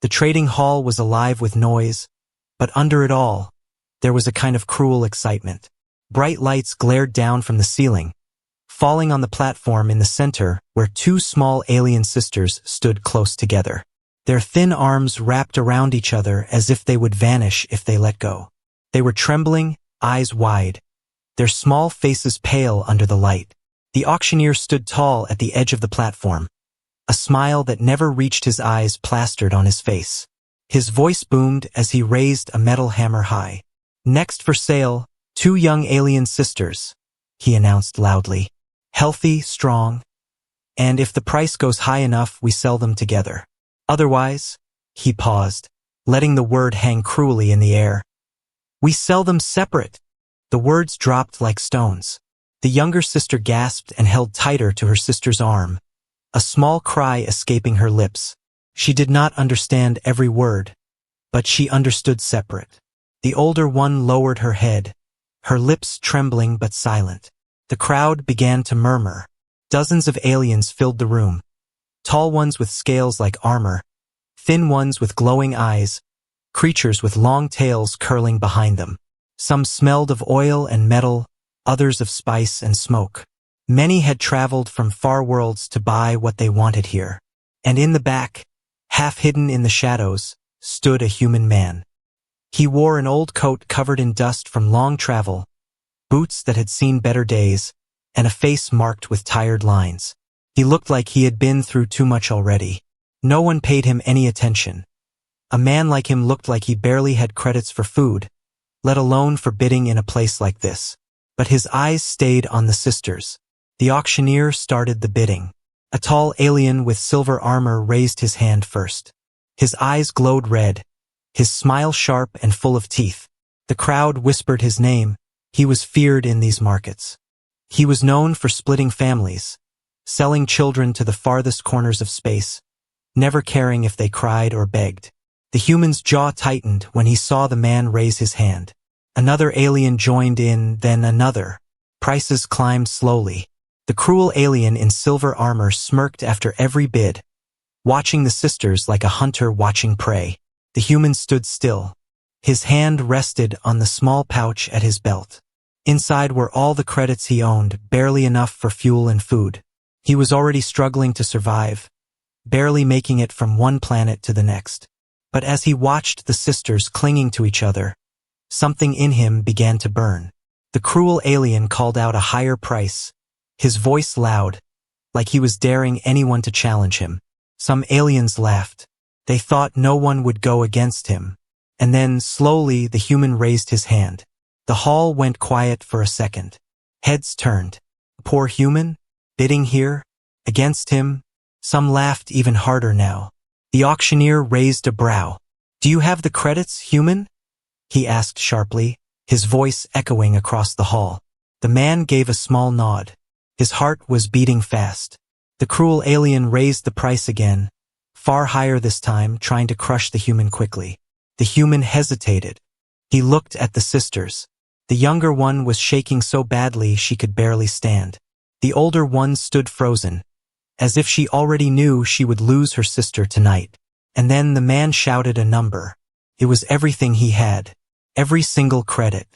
The trading hall was alive with noise, but under it all, there was a kind of cruel excitement. Bright lights glared down from the ceiling, falling on the platform in the center where two small alien sisters stood close together. Their thin arms wrapped around each other as if they would vanish if they let go. They were trembling, eyes wide, their small faces pale under the light. The auctioneer stood tall at the edge of the platform, a smile that never reached his eyes plastered on his face. His voice boomed as he raised a metal hammer high. "Next for sale, two young alien sisters," he announced loudly. "Healthy, strong, and if the price goes high enough, we sell them together. Otherwise," he paused, letting the word hang cruelly in the air, "we sell them separate." The words dropped like stones. The younger sister gasped and held tighter to her sister's arm, a small cry escaping her lips. She did not understand every word, but she understood separate. The older one lowered her head, her lips trembling but silent. The crowd began to murmur. Dozens of aliens filled the room, tall ones with scales like armor, thin ones with glowing eyes, creatures with long tails curling behind them. Some smelled of oil and metal, others of spice and smoke. Many had traveled from far worlds to buy what they wanted here. And in the back, half hidden in the shadows, stood a human man. He wore an old coat covered in dust from long travel, boots that had seen better days, and a face marked with tired lines. He looked like he had been through too much already. No one paid him any attention. A man like him looked like he barely had credits for food, let alone for bidding in a place like this. But his eyes stayed on the sisters. The auctioneer started the bidding. A tall alien with silver armor raised his hand first. His eyes glowed red, his smile sharp and full of teeth. The crowd whispered his name. He was feared in these markets. He was known for splitting families, selling children to the farthest corners of space, never caring if they cried or begged. The human's jaw tightened when he saw the man raise his hand. Another alien joined in, then another. Prices climbed slowly. The cruel alien in silver armor smirked after every bid, watching the sisters like a hunter watching prey. The human stood still. His hand rested on the small pouch at his belt. Inside were all the credits he owned, barely enough for fuel and food. He was already struggling to survive, barely making it from one planet to the next. But as he watched the sisters clinging to each other, something in him began to burn. The cruel alien called out a higher price, his voice loud, like he was daring anyone to challenge him. Some aliens laughed. They thought no one would go against him. And then, slowly, the human raised his hand. The hall went quiet for a second. Heads turned. Poor human? Bidding here? Against him? Some laughed even harder now. The auctioneer raised a brow. "Do you have the credits, human?" he asked sharply, his voice echoing across the hall. The man gave a small nod. His heart was beating fast. The cruel alien raised the price again, far higher this time, trying to crush the human quickly. The human hesitated. He looked at the sisters. The younger one was shaking so badly she could barely stand. The older one stood frozen, as if she already knew she would lose her sister tonight. And then the man shouted a number. It was everything he had, every single credit.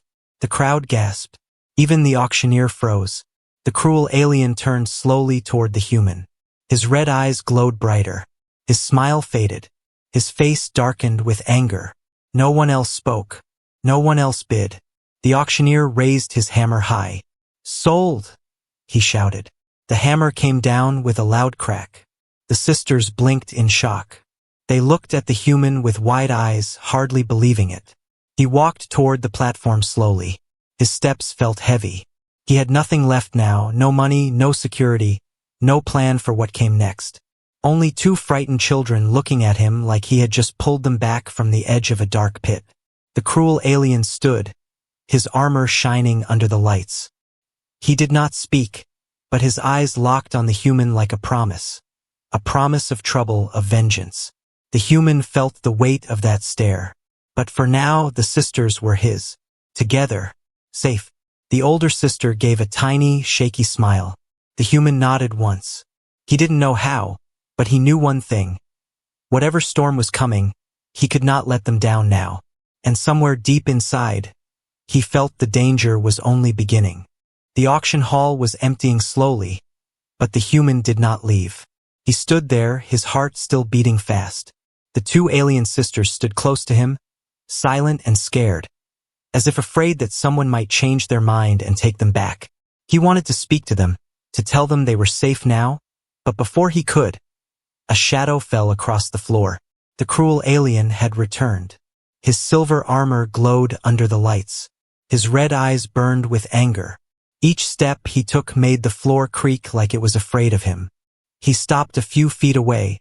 The crowd gasped. Even the auctioneer froze. The cruel alien turned slowly toward the human. His red eyes glowed brighter. His smile faded. His face darkened with anger. No one else spoke. No one else bid. The auctioneer raised his hammer high. "Sold!" he shouted. The hammer came down with a loud crack. The sisters blinked in shock. They looked at the human with wide eyes, hardly believing it. He walked toward the platform slowly. His steps felt heavy. He had nothing left now, no money, no security, no plan for what came next. Only two frightened children looking at him like he had just pulled them back from the edge of a dark pit. The cruel alien stood, his armor shining under the lights. He did not speak, but his eyes locked on the human like a promise of trouble, of vengeance. The human felt the weight of that stare. But for now, the sisters were his. Together, safe. The older sister gave a tiny, shaky smile. The human nodded once. He didn't know how, but he knew one thing. Whatever storm was coming, he could not let them down now. And somewhere deep inside, he felt the danger was only beginning. The auction hall was emptying slowly, but the human did not leave. He stood there, his heart still beating fast. The two alien sisters stood close to him, silent and scared, as if afraid that someone might change their mind and take them back. He wanted to speak to them, to tell them they were safe now, but before he could, a shadow fell across the floor. The cruel alien had returned. His silver armor glowed under the lights. His red eyes burned with anger. Each step he took made the floor creak like it was afraid of him. He stopped a few feet away,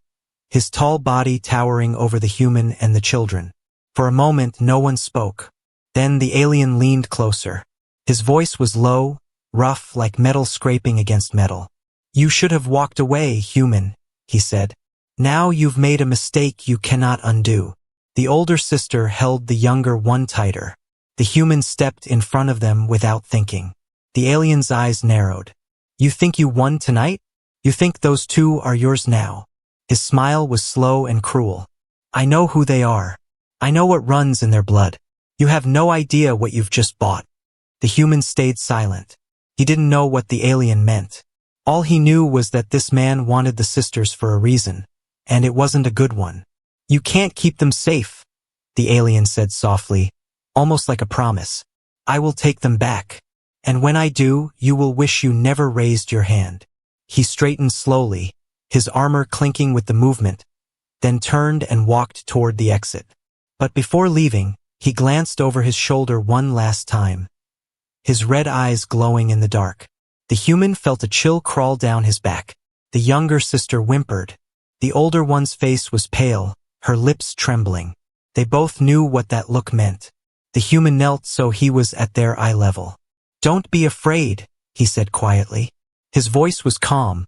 his tall body towering over the human and the children. For a moment no one spoke. Then the alien leaned closer. His voice was low, rough like metal scraping against metal. "You should have walked away, human," he said. "Now you've made a mistake you cannot undo." The older sister held the younger one tighter. The human stepped in front of them without thinking. The alien's eyes narrowed. "You think you won tonight? You think those two are yours now?" His smile was slow and cruel. "I know who they are. I know what runs in their blood. You have no idea what you've just bought." The human stayed silent. He didn't know what the alien meant. All he knew was that this man wanted the sisters for a reason, and it wasn't a good one. "You can't keep them safe," the alien said softly, almost like a promise. "I will take them back. And when I do, you will wish you never raised your hand." He straightened slowly, his armor clinking with the movement, then turned and walked toward the exit. But before leaving, he glanced over his shoulder one last time, his red eyes glowing in the dark. The human felt a chill crawl down his back. The younger sister whimpered. The older one's face was pale, her lips trembling. They both knew what that look meant. The human knelt so he was at their eye level. "Don't be afraid," he said quietly. His voice was calm,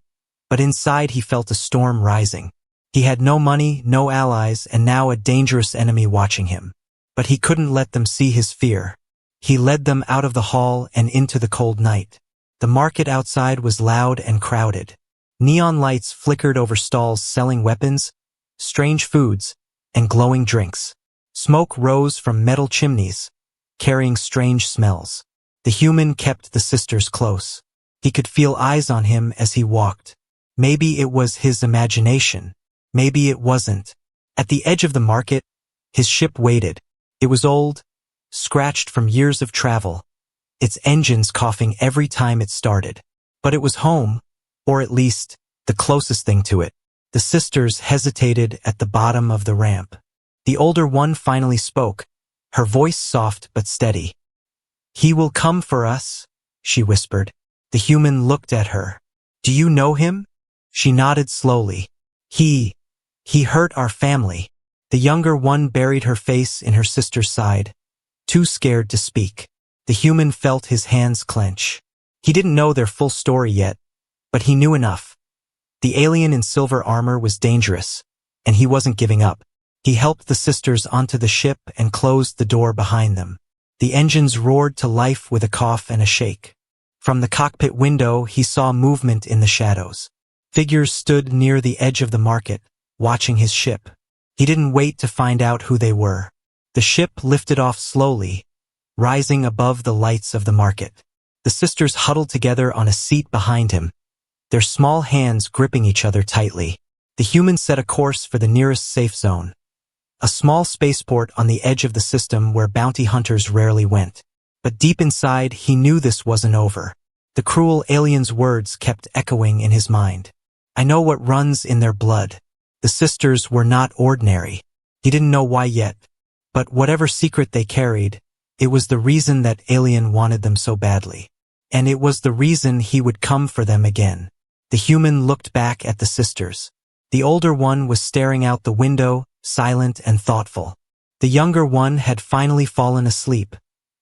but inside he felt a storm rising. He had no money, no allies, and now a dangerous enemy watching him. But he couldn't let them see his fear. He led them out of the hall and into the cold night. The market outside was loud and crowded. Neon lights flickered over stalls selling weapons, strange foods, and glowing drinks. Smoke rose from metal chimneys, carrying strange smells. The human kept the sisters close. He could feel eyes on him as he walked. Maybe it was his imagination. Maybe it wasn't. At the edge of the market, his ship waited. It was old, scratched from years of travel, its engines coughing every time it started. But it was home, or at least, the closest thing to it. The sisters hesitated at the bottom of the ramp. The older one finally spoke, her voice soft but steady. "He will come for us," she whispered. The human looked at her. "Do you know him?" She nodded slowly. He hurt our family." The younger one buried her face in her sister's side, too scared to speak. The human felt his hands clench. He didn't know their full story yet, but he knew enough. The alien in silver armor was dangerous, and he wasn't giving up. He helped the sisters onto the ship and closed the door behind them. The engines roared to life with a cough and a shake. From the cockpit window, he saw movement in the shadows. Figures stood near the edge of the market, watching his ship. He didn't wait to find out who they were. The ship lifted off slowly, rising above the lights of the market. The sisters huddled together on a seat behind him, their small hands gripping each other tightly. The human set a course for the nearest safe zone, a small spaceport on the edge of the system where bounty hunters rarely went. But deep inside, he knew this wasn't over. The cruel alien's words kept echoing in his mind. "I know what runs in their blood." The sisters were not ordinary. He didn't know why yet, but whatever secret they carried, it was the reason that alien wanted them so badly. And it was the reason he would come for them again. The human looked back at the sisters. The older one was staring out the window, silent and thoughtful. The younger one had finally fallen asleep,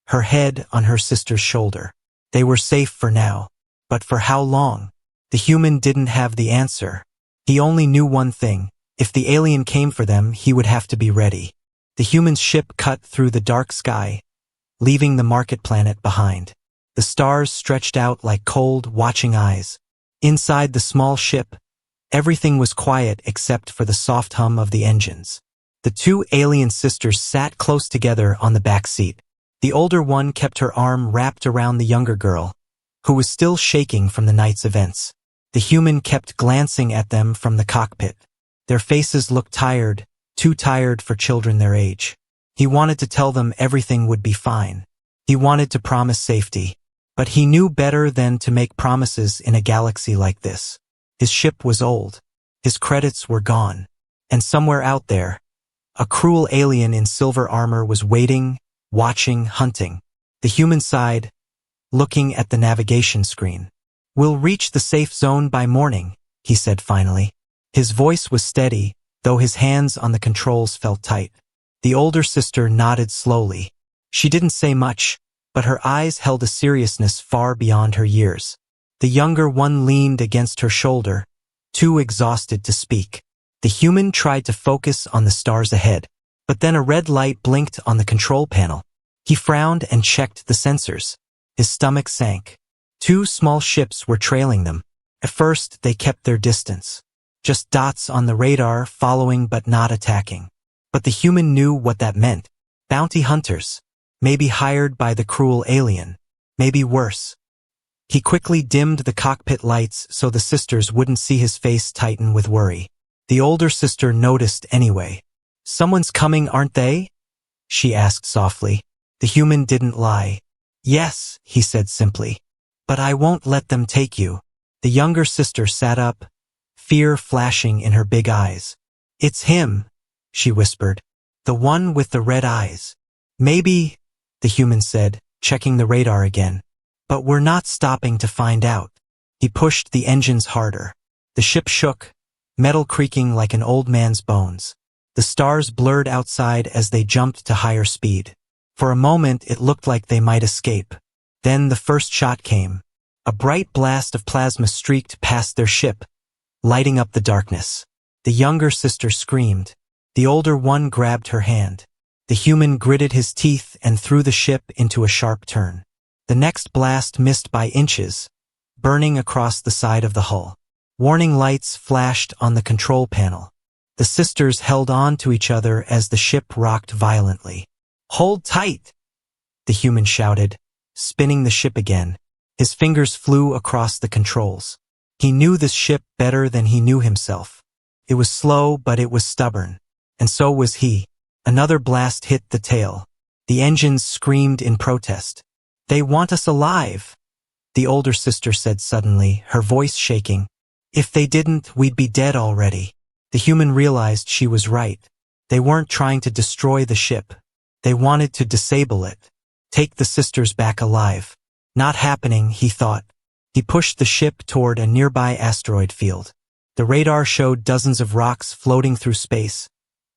her head on her sister's shoulder. They were safe for now, but for how long? The human didn't have the answer. He only knew one thing: if the alien came for them, he would have to be ready. The human's ship cut through the dark sky, leaving the market planet behind. The stars stretched out like cold, watching eyes. Inside the small ship, Everything was quiet except for the soft hum of the engines. The two alien sisters sat close together on the back seat. The older one kept her arm wrapped around the younger girl, who was still shaking from the night's events. The human kept glancing at them from the cockpit. Their faces looked tired, too tired for children their age. He wanted to tell them everything would be fine. He wanted to promise safety. But he knew better than to make promises in a galaxy like this. His ship was old. His credits were gone. And somewhere out there, a cruel alien in silver armor was waiting, watching, hunting. The human sighed, looking at the navigation screen. "We'll reach the safe zone by morning," he said finally. His voice was steady, though his hands on the controls felt tight. The older sister nodded slowly. She didn't say much, but her eyes held a seriousness far beyond her years. The younger one leaned against her shoulder, too exhausted to speak. The human tried to focus on the stars ahead, but then a red light blinked on the control panel. He frowned and checked the sensors. His stomach sank. Two small ships were trailing them. At first, they kept their distance. Just dots on the radar, following but not attacking. But the human knew what that meant. Bounty hunters. Maybe hired by the cruel alien. Maybe worse. He quickly dimmed the cockpit lights so the sisters wouldn't see his face tighten with worry. The older sister noticed anyway. "Someone's coming, aren't they?" she asked softly. The human didn't lie. "Yes," he said simply. "But I won't let them take you." The younger sister sat up, fear flashing in her big eyes. "It's him," she whispered. "The one with the red eyes." "Maybe," the human said, checking the radar again. "But we're not stopping to find out." He pushed the engines harder. The ship shook, metal creaking like an old man's bones. The stars blurred outside as they jumped to higher speed. For a moment it looked like they might escape. Then the first shot came. A bright blast of plasma streaked past their ship, lighting up the darkness. The younger sister screamed. The older one grabbed her hand. The human gritted his teeth and threw the ship into a sharp turn. The next blast missed by inches, burning across the side of the hull. Warning lights flashed on the control panel. The sisters held on to each other as the ship rocked violently. "Hold tight!" the human shouted, spinning the ship again. His fingers flew across the controls. He knew this ship better than he knew himself. It was slow, but it was stubborn. And so was he. Another blast hit the tail. The engines screamed in protest. "They want us alive," the older sister said suddenly, her voice shaking. "If they didn't, we'd be dead already." The human realized she was right. They weren't trying to destroy the ship. They wanted to disable it. Take the sisters back alive. Not happening, he thought. He pushed the ship toward a nearby asteroid field. The radar showed dozens of rocks floating through space,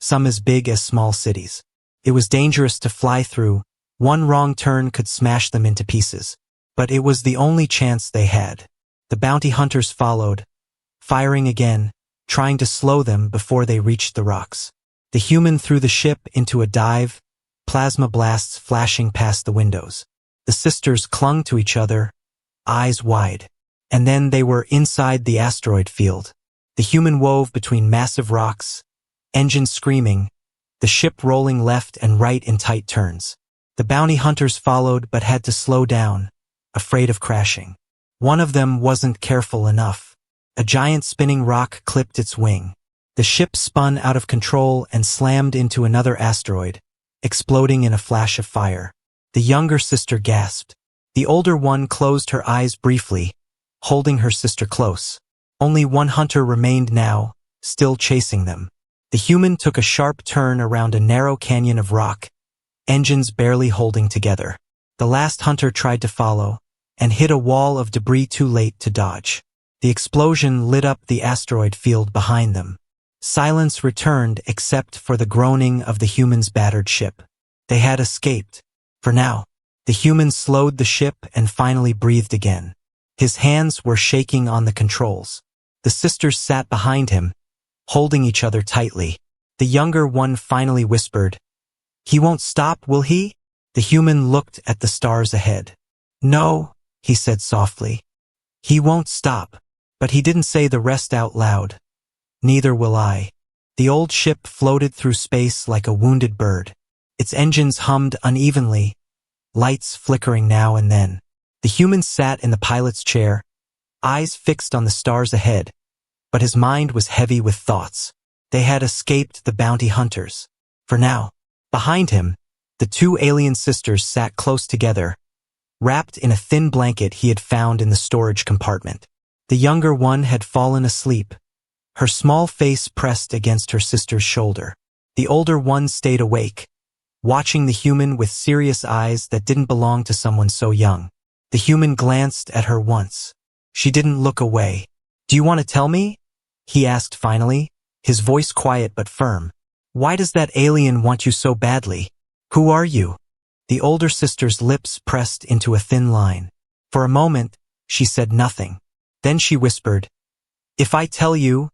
some as big as small cities. It was dangerous to fly through. One wrong turn could smash them into pieces. But it was the only chance they had. The bounty hunters followed, firing again, trying to slow them before they reached the rocks. The human threw the ship into a dive, plasma blasts flashing past the windows. The sisters clung to each other, eyes wide. And then they were inside the asteroid field. The human wove between massive rocks, engines screaming, the ship rolling left and right in tight turns. The bounty hunters followed but had to slow down, afraid of crashing. One of them wasn't careful enough. A giant spinning rock clipped its wing. The ship spun out of control and slammed into another asteroid, exploding in a flash of fire. The younger sister gasped. The older one closed her eyes briefly, holding her sister close. Only one hunter remained now, still chasing them. The human took a sharp turn around a narrow canyon of rock, engines barely holding together. The last hunter tried to follow, and hit a wall of debris too late to dodge. The explosion lit up the asteroid field behind them. Silence returned except for the groaning of the human's battered ship. They had escaped. For now. The human slowed the ship and finally breathed again. His hands were shaking on the controls. The sisters sat behind him, holding each other tightly. The younger one finally whispered, "He won't stop, will he?" The human looked at the stars ahead. "No," he said softly. "He won't stop." But he didn't say the rest out loud. Neither will I. The old ship floated through space like a wounded bird. Its engines hummed unevenly, lights flickering now and then. The human sat in the pilot's chair, eyes fixed on the stars ahead, but his mind was heavy with thoughts. They had escaped the bounty hunters. For now. Behind him, the two alien sisters sat close together, wrapped in a thin blanket he had found in the storage compartment. The younger one had fallen asleep, her small face pressed against her sister's shoulder. The older one stayed awake, watching the human with serious eyes that didn't belong to someone so young. The human glanced at her once. She didn't look away. "Do you want to tell me?" he asked finally, his voice quiet but firm. "Why does that alien want you so badly? Who are you?" The older sister's lips pressed into a thin line. For a moment, she said nothing. Then she whispered, "If I tell you,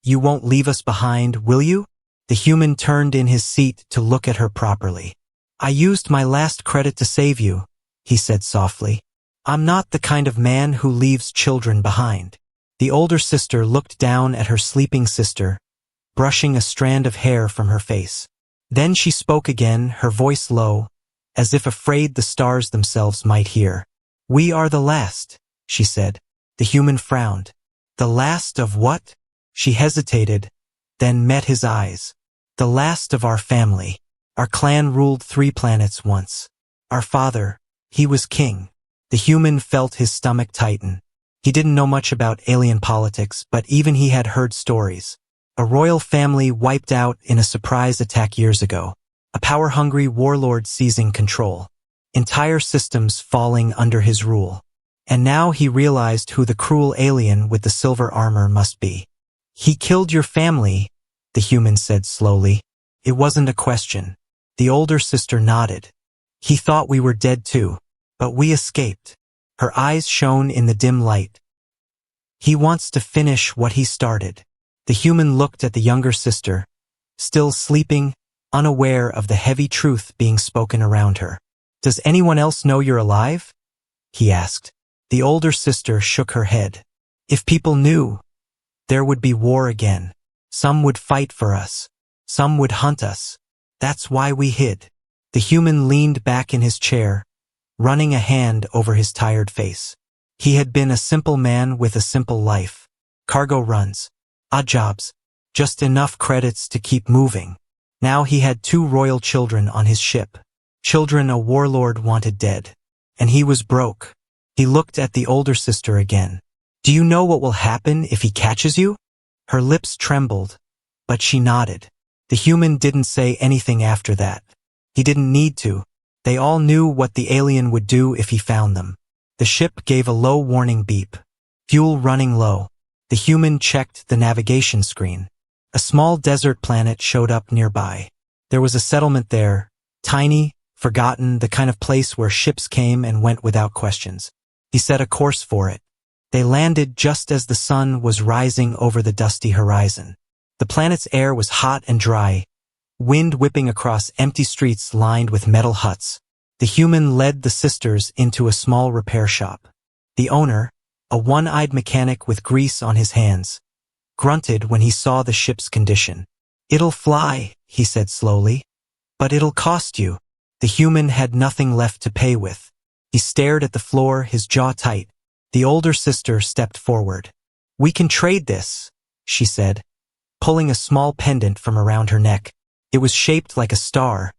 you won't leave us behind, will you?" The human turned in his seat to look at her properly. "I used my last credit to save you," he said softly. "I'm not the kind of man who leaves children behind." The older sister looked down at her sleeping sister, brushing a strand of hair from her face. Then she spoke again, her voice low, as if afraid the stars themselves might hear. "We are the last," she said. The human frowned. "The last of what?" She hesitated, then met his eyes. "The last of our family. Our clan ruled 3 planets once. Our father, he was king." The human felt his stomach tighten. He didn't know much about alien politics, but even he had heard stories. A royal family wiped out in a surprise attack years ago. A power-hungry warlord seizing control. Entire systems falling under his rule. And now he realized who the cruel alien with the silver armor must be. "He killed your family," the human said slowly. It wasn't a question. The older sister nodded. "He thought we were dead too, but we escaped." Her eyes shone in the dim light. "He wants to finish what he started." The human looked at the younger sister, still sleeping, unaware of the heavy truth being spoken around her. "Does anyone else know you're alive?" he asked. The older sister shook her head. "If people knew, there would be war again. Some would fight for us. Some would hunt us. That's why we hid." The human leaned back in his chair, running a hand over his tired face. He had been a simple man with a simple life. Cargo runs. Odd jobs. Just enough credits to keep moving. Now he had 2 royal children on his ship. Children a warlord wanted dead. And he was broke. He looked at the older sister again. "Do you know what will happen if he catches you?" Her lips trembled, but she nodded. The human didn't say anything after that. He didn't need to. They all knew what the alien would do if he found them. The ship gave a low warning beep. Fuel running low. The human checked the navigation screen. A small desert planet showed up nearby. There was a settlement there, tiny, forgotten, the kind of place where ships came and went without questions. He set a course for it. They landed just as the sun was rising over the dusty horizon. The planet's air was hot and dry, wind whipping across empty streets lined with metal huts. The human led the sisters into a small repair shop. The owner, a one-eyed mechanic with grease on his hands, grunted when he saw the ship's condition. "It'll fly," he said slowly, "but it'll cost you." The human had nothing left to pay with. He stared at the floor, his jaw tight. The older sister stepped forward. "We can trade this," she said, pulling a small pendant from around her neck. It was shaped like a star,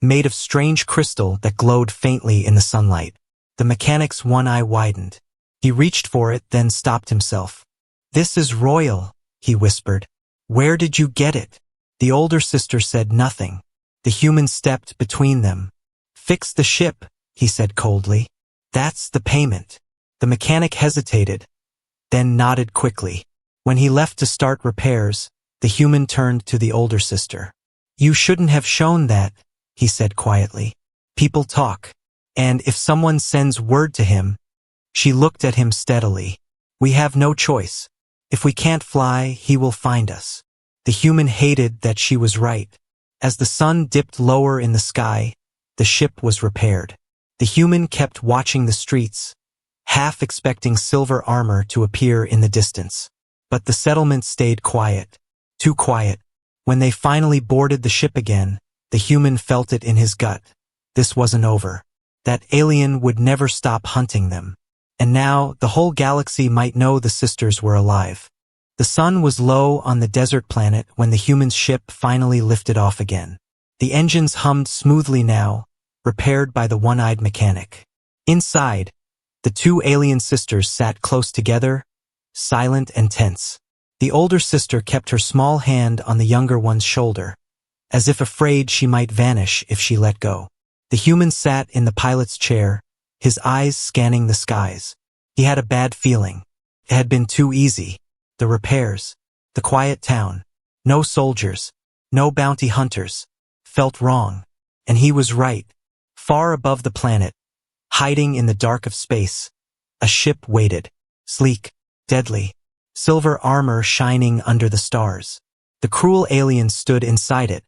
made of strange crystal that glowed faintly in the sunlight. The mechanic's one eye widened. He reached for it, then stopped himself. "This is royal," he whispered. "Where did you get it?" The older sister said nothing. The human stepped between them. "Fix the ship," he said coldly. "That's the payment." The mechanic hesitated, then nodded quickly. When he left to start repairs, the human turned to the older sister. "You shouldn't have shown that," he said quietly. "People talk. And if someone sends word to him..." She looked at him steadily. "We have no choice. If we can't fly, he will find us." The human hated that she was right. As the sun dipped lower in the sky, the ship was repaired. The human kept watching the streets, half expecting silver armor to appear in the distance. But the settlement stayed quiet. Too quiet. When they finally boarded the ship again, the human felt it in his gut. This wasn't over. That alien would never stop hunting them. And now, the whole galaxy might know the sisters were alive. The sun was low on the desert planet when the human's ship finally lifted off again. The engines hummed smoothly now, repaired by the one-eyed mechanic. Inside, the two alien sisters sat close together, silent and tense. The older sister kept her small hand on the younger one's shoulder, as if afraid she might vanish if she let go. The human sat in the pilot's chair, his eyes scanning the skies. He had a bad feeling. It had been too easy. The repairs, the quiet town, no soldiers, no bounty hunters, felt wrong. And he was right. Far above the planet, hiding in the dark of space, a ship waited, sleek, deadly, silver armor shining under the stars. The cruel alien stood inside it,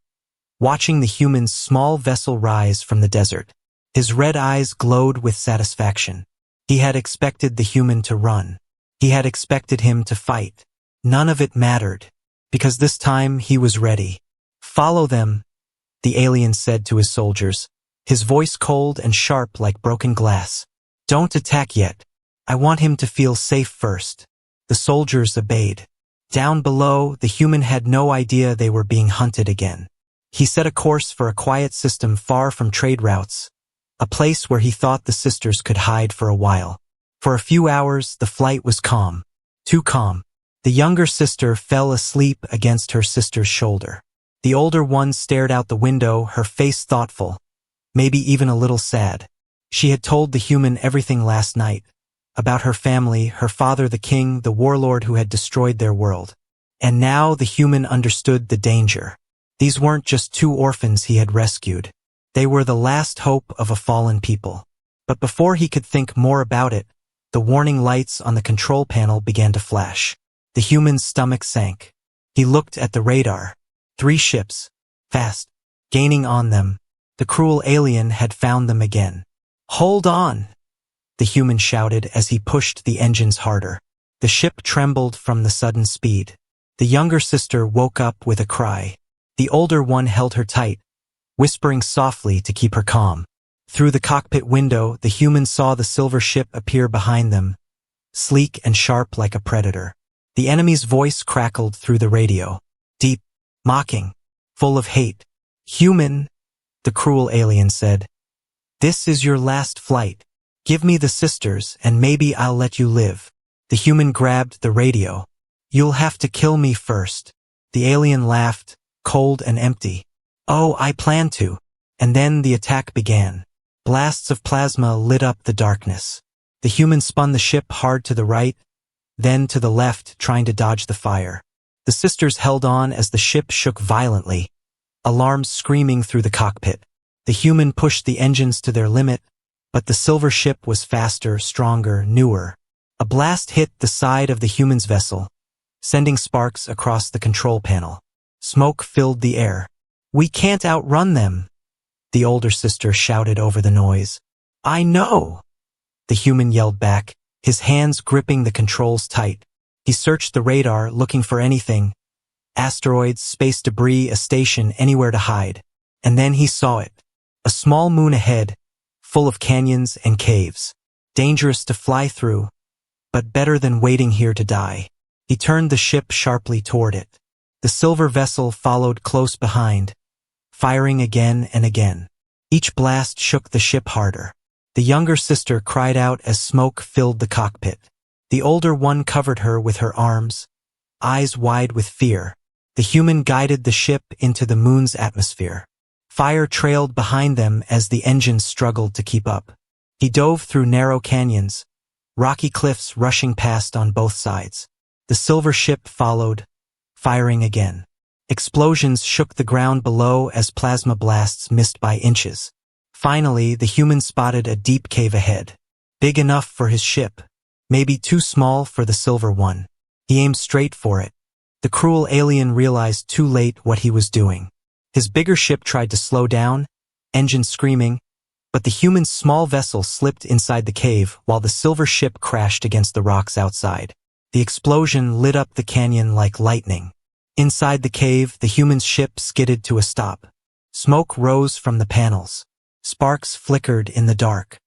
watching the human's small vessel rise from the desert. His red eyes glowed with satisfaction. He had expected the human to run. He had expected him to fight. None of it mattered, because this time he was ready. "Follow them," the alien said to his soldiers, his voice cold and sharp like broken glass. "Don't attack yet. I want him to feel safe first." The soldiers obeyed. Down below, the human had no idea they were being hunted again. He set a course for a quiet system far from trade routes, a place where he thought the sisters could hide for a while. For a few hours, the flight was calm. Too calm. The younger sister fell asleep against her sister's shoulder. The older one stared out the window, her face thoughtful, maybe even a little sad. She had told the human everything last night, about her family, her father the king, the warlord who had destroyed their world. And now the human understood the danger. These weren't just two orphans he had rescued. They were the last hope of a fallen people. But before he could think more about it, the warning lights on the control panel began to flash. The human's stomach sank. He looked at the radar. 3 ships. Fast. Gaining on them. The cruel alien had found them again. "Hold on!" the human shouted as he pushed the engines harder. The ship trembled from the sudden speed. The younger sister woke up with a cry. The older one held her tight, whispering softly to keep her calm. Through the cockpit window, the human saw the silver ship appear behind them, sleek and sharp like a predator. The enemy's voice crackled through the radio, deep, mocking, full of hate. "Human," the cruel alien said, "this is your last flight. Give me the sisters and maybe I'll let you live." The human grabbed the radio. "You'll have to kill me first." The alien laughed, cold and empty. "Oh, I plan to." And then the attack began. Blasts of plasma lit up the darkness. The human spun the ship hard to the right, then to the left, trying to dodge the fire. The sisters held on as the ship shook violently, alarms screaming through the cockpit. The human pushed the engines to their limit, but the silver ship was faster, stronger, newer. A blast hit the side of the human's vessel, sending sparks across the control panel. Smoke filled the air. "We can't outrun them," the older sister shouted over the noise. "I know," the human yelled back, his hands gripping the controls tight. He searched the radar, looking for anything, asteroids, space debris, a station, anywhere to hide. And then he saw it. A small moon ahead, full of canyons and caves. Dangerous to fly through, but better than waiting here to die. He turned the ship sharply toward it. The silver vessel followed close behind, firing again and again. Each blast shook the ship harder. The younger sister cried out as smoke filled the cockpit. The older one covered her with her arms, eyes wide with fear. The human guided the ship into the moon's atmosphere. Fire trailed behind them as the engines struggled to keep up. He dove through narrow canyons, rocky cliffs rushing past on both sides. The silver ship followed, firing again. Explosions shook the ground below as plasma blasts missed by inches. Finally, the human spotted a deep cave ahead. Big enough for his ship, maybe too small for the silver one. He aimed straight for it. The cruel alien realized too late what he was doing. His bigger ship tried to slow down, engines screaming, but the human's small vessel slipped inside the cave while the silver ship crashed against the rocks outside. The explosion lit up the canyon like lightning. Inside the cave, the human ship skidded to a stop. Smoke rose from the panels. Sparks flickered in the dark.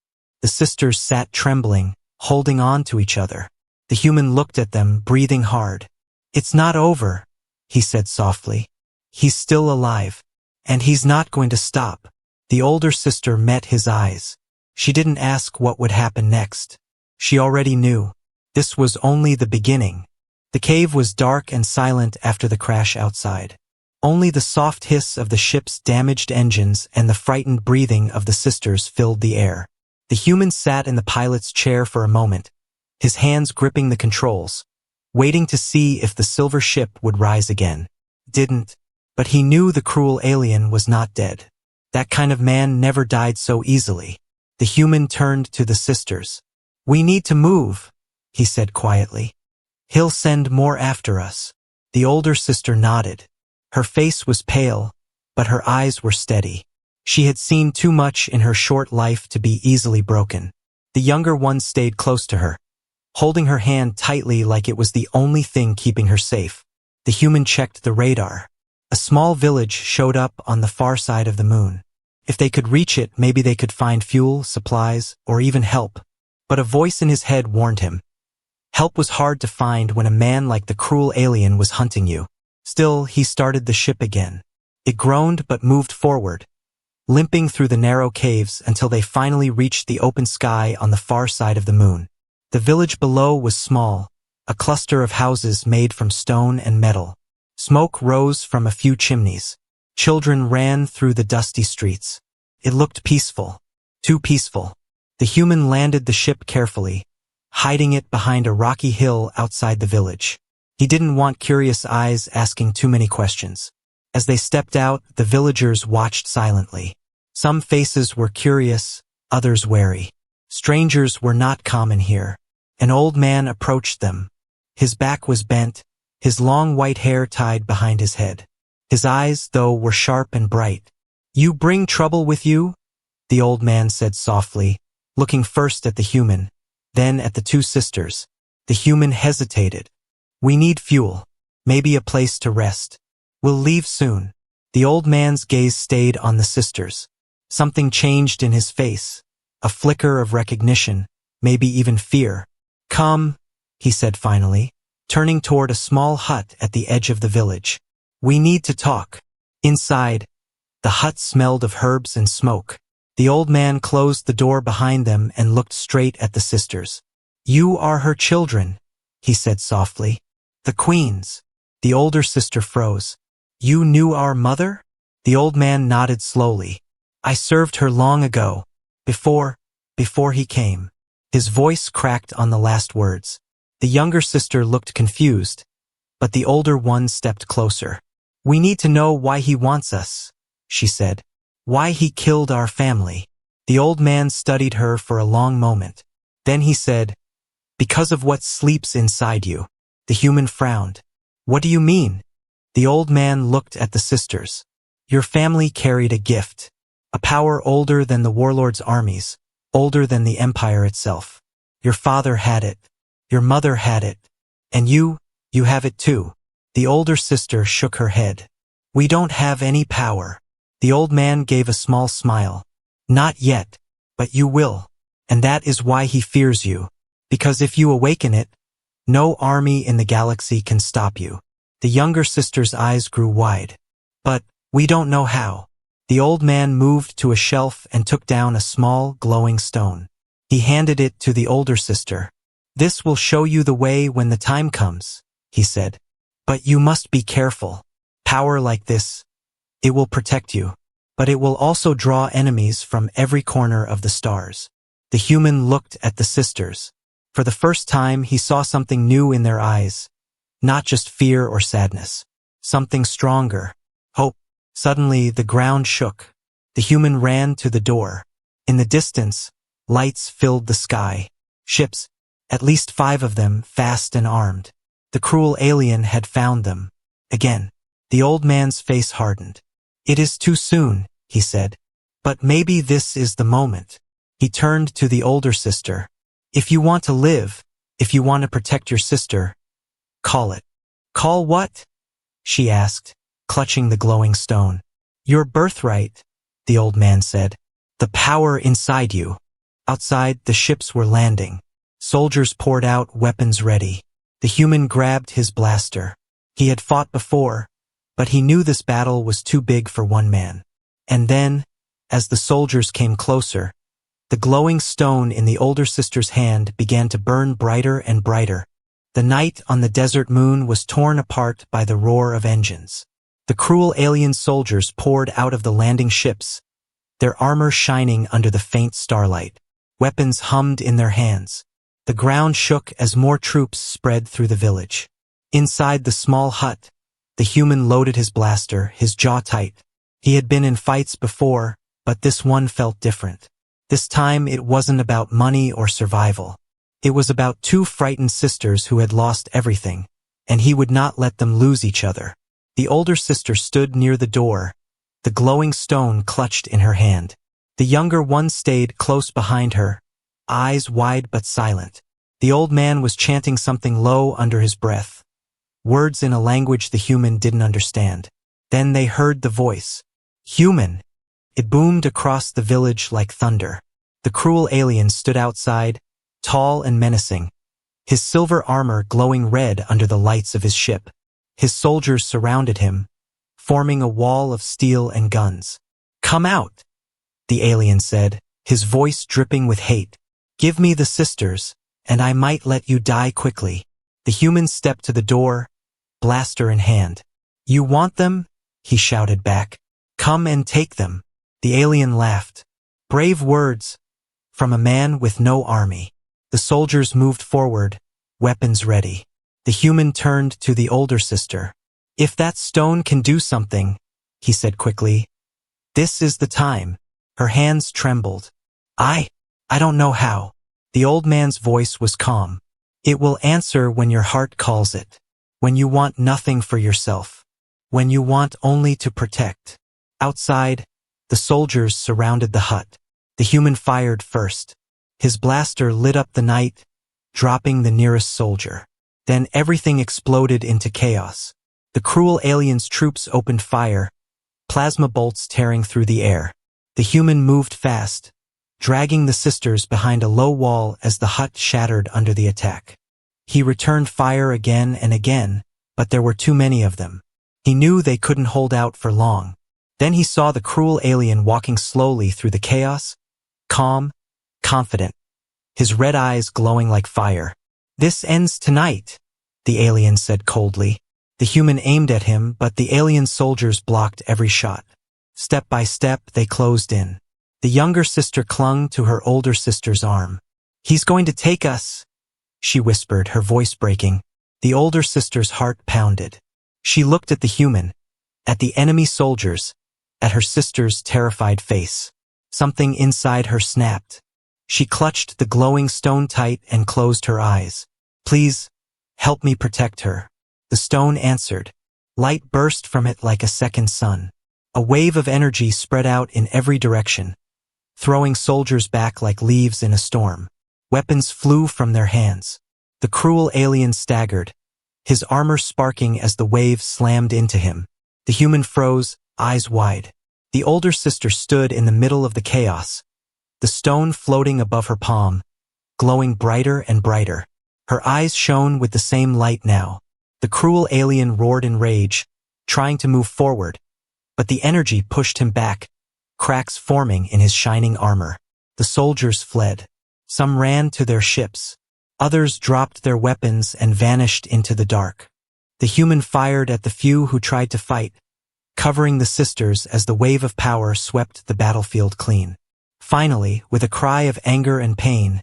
The sisters sat trembling, holding on to each other. The human looked at them, breathing hard. "It's not over," he said softly. "He's still alive. And he's not going to stop." The older sister met his eyes. She didn't ask what would happen next. She already knew. This was only the beginning. The cave was dark and silent after the crash outside. Only the soft hiss of the ship's damaged engines and the frightened breathing of the sisters filled the air. The human sat in the pilot's chair for a moment, his hands gripping the controls, waiting to see if the silver ship would rise again. Didn't. But he knew the cruel alien was not dead. That kind of man never died so easily. The human turned to the sisters. "We need to move," he said quietly. "He'll send more after us." The older sister nodded. Her face was pale, but her eyes were steady. She had seen too much in her short life to be easily broken. The younger one stayed close to her, holding her hand tightly like it was the only thing keeping her safe. The human checked the radar. A small village showed up on the far side of the moon. If they could reach it, maybe they could find fuel, supplies, or even help. But a voice in his head warned him. Help was hard to find when a man like the cruel alien was hunting you. Still, he started the ship again. It groaned but moved forward, limping through the narrow caves until they finally reached the open sky on the far side of the moon. The village below was small, a cluster of houses made from stone and metal. Smoke rose from a few chimneys. Children ran through the dusty streets. It looked peaceful. Too peaceful. The human landed the ship carefully, hiding it behind a rocky hill outside the village. He didn't want curious eyes asking too many questions. As they stepped out, the villagers watched silently. Some faces were curious, others wary. Strangers were not common here. An old man approached them. His back was bent, his long white hair tied behind his head. His eyes, though, were sharp and bright. "You bring trouble with you?" the old man said softly, looking first at the human, then at the two sisters. The human hesitated. "We need fuel. Maybe a place to rest. We'll leave soon." The old man's gaze stayed on the sisters. Something changed in his face. A flicker of recognition, maybe even fear. "Come," he said finally, turning toward a small hut at the edge of the village. "We need to talk." Inside, the hut smelled of herbs and smoke. The old man closed the door behind them and looked straight at the sisters. "You are her children," he said softly. "The queen's." The older sister froze. "You knew our mother?" The old man nodded slowly. "I served her long ago, before he came." His voice cracked on the last words. The younger sister looked confused, but the older one stepped closer. "We need to know why he wants us," she said. "Why he killed our family." The old man studied her for a long moment. Then he said, "Because of what sleeps inside you." The human frowned. "What do you mean?" The old man looked at the sisters. "Your family carried a gift. A power older than the warlord's armies, older than the empire itself. Your father had it. Your mother had it. And you have it too." The older sister shook her head. "We don't have any power." The old man gave a small smile. "Not yet, but you will. And that is why he fears you. Because if you awaken it, no army in the galaxy can stop you." The younger sister's eyes grew wide. "But we don't know how." The old man moved to a shelf and took down a small, glowing stone. He handed it to the older sister. "This will show you the way when the time comes," he said. "But you must be careful. Power like this, it will protect you. But it will also draw enemies from every corner of the stars." The human looked at the sisters. For the first time, he saw something new in their eyes. Not just fear or sadness. Something stronger. Hope. Suddenly, the ground shook. The human ran to the door. In the distance, lights filled the sky. Ships, at least 5 of them, fast and armed. The cruel alien had found them. Again, the old man's face hardened. "It is too soon," he said. "But maybe this is the moment." He turned to the older sister. "If you want to live, if you want to protect your sister, call it." "Call what?" she asked, clutching the glowing stone. Your birthright, the old man said. The power inside you. Outside, the ships were landing. Soldiers poured out, weapons ready. The human grabbed his blaster. He had fought before, but he knew this battle was too big for one man. And then, as the soldiers came closer, the glowing stone in the older sister's hand began to burn brighter and brighter. The night on the desert moon was torn apart by the roar of engines. The cruel alien soldiers poured out of the landing ships, their armor shining under the faint starlight. Weapons hummed in their hands. The ground shook as more troops spread through the village. Inside the small hut, the human loaded his blaster, his jaw tight. He had been in fights before, but this one felt different. This time it wasn't about money or survival. It was about two frightened sisters who had lost everything, and he would not let them lose each other. The older sister stood near the door, the glowing stone clutched in her hand. The younger one stayed close behind her, eyes wide but silent. The old man was chanting something low under his breath, words in a language the human didn't understand. Then they heard the voice. Human! It boomed across the village like thunder. The cruel alien stood outside, tall and menacing, his silver armor glowing red under the lights of his ship. His soldiers surrounded him, forming a wall of steel and guns. Come out, the alien said, his voice dripping with hate. Give me the sisters, and I might let you die quickly. The human stepped to the door, blaster in hand. You want them? He shouted back. Come and take them. The alien laughed. Brave words, from a man with no army. The soldiers moved forward, weapons ready. The human turned to the older sister. If that stone can do something, he said quickly. This is the time. Her hands trembled. I don't know how. The old man's voice was calm. It will answer when your heart calls it. When you want nothing for yourself. When you want only to protect. Outside, the soldiers surrounded the hut. The human fired first. His blaster lit up the night, dropping the nearest soldier. Then everything exploded into chaos. The cruel alien's troops opened fire, plasma bolts tearing through the air. The human moved fast, dragging the sisters behind a low wall as the hut shattered under the attack. He returned fire again and again, but there were too many of them. He knew they couldn't hold out for long. Then he saw the cruel alien walking slowly through the chaos, calm, confident, his red eyes glowing like fire. This ends tonight, the alien said coldly. The human aimed at him, but the alien soldiers blocked every shot. Step by step, they closed in. The younger sister clung to her older sister's arm. He's going to take us, she whispered, her voice breaking. The older sister's heart pounded. She looked at the human, at the enemy soldiers, at her sister's terrified face. Something inside her snapped. She clutched the glowing stone tight and closed her eyes. Please, help me protect her. The stone answered. Light burst from it like a second sun. A wave of energy spread out in every direction, throwing soldiers back like leaves in a storm. Weapons flew from their hands. The cruel alien staggered, his armor sparking as the wave slammed into him. The human froze, eyes wide. The older sister stood in the middle of the chaos, the stone floating above her palm, glowing brighter and brighter. Her eyes shone with the same light now. The cruel alien roared in rage, trying to move forward, but the energy pushed him back, cracks forming in his shining armor. The soldiers fled. Some ran to their ships. Others dropped their weapons and vanished into the dark. The human fired at the few who tried to fight, covering the sisters as the wave of power swept the battlefield clean. Finally, with a cry of anger and pain,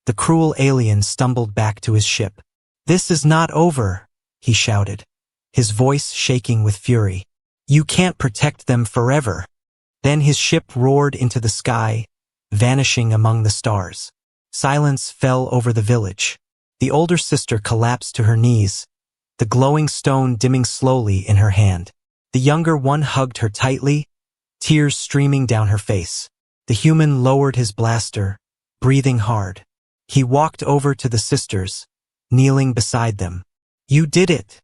the cruel alien stumbled back to his ship. This is not over, he shouted, his voice shaking with fury. You can't protect them forever. Then his ship roared into the sky, vanishing among the stars. Silence fell over the village. The older sister collapsed to her knees, the glowing stone dimming slowly in her hand. The younger one hugged her tightly, tears streaming down her face. The human lowered his blaster, breathing hard. He walked over to the sisters, kneeling beside them. You did it,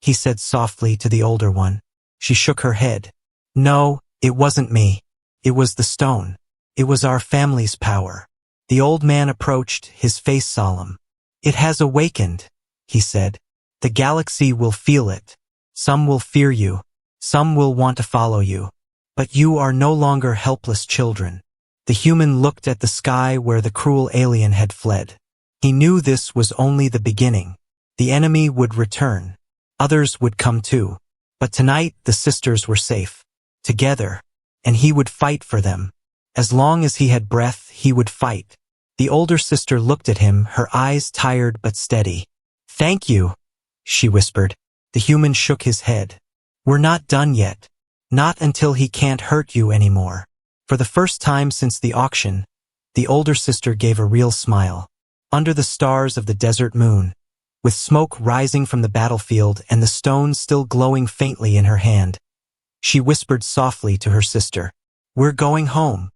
he said softly to the older one. She shook her head. No, it wasn't me. It was the stone. It was our family's power. The old man approached, his face solemn. It has awakened, he said. The galaxy will feel it. Some will fear you. Some will want to follow you. But you are no longer helpless children. The human looked at the sky where the cruel alien had fled. He knew this was only the beginning. The enemy would return. Others would come too. But tonight the sisters were safe. Together. And he would fight for them. As long as he had breath, he would fight. The older sister looked at him, her eyes tired but steady. Thank you, she whispered. The human shook his head. We're not done yet. Not until he can't hurt you anymore. For the first time since the auction, the older sister gave a real smile. Under the stars of the desert moon, with smoke rising from the battlefield and the stone still glowing faintly in her hand, she whispered softly to her sister, We're going home.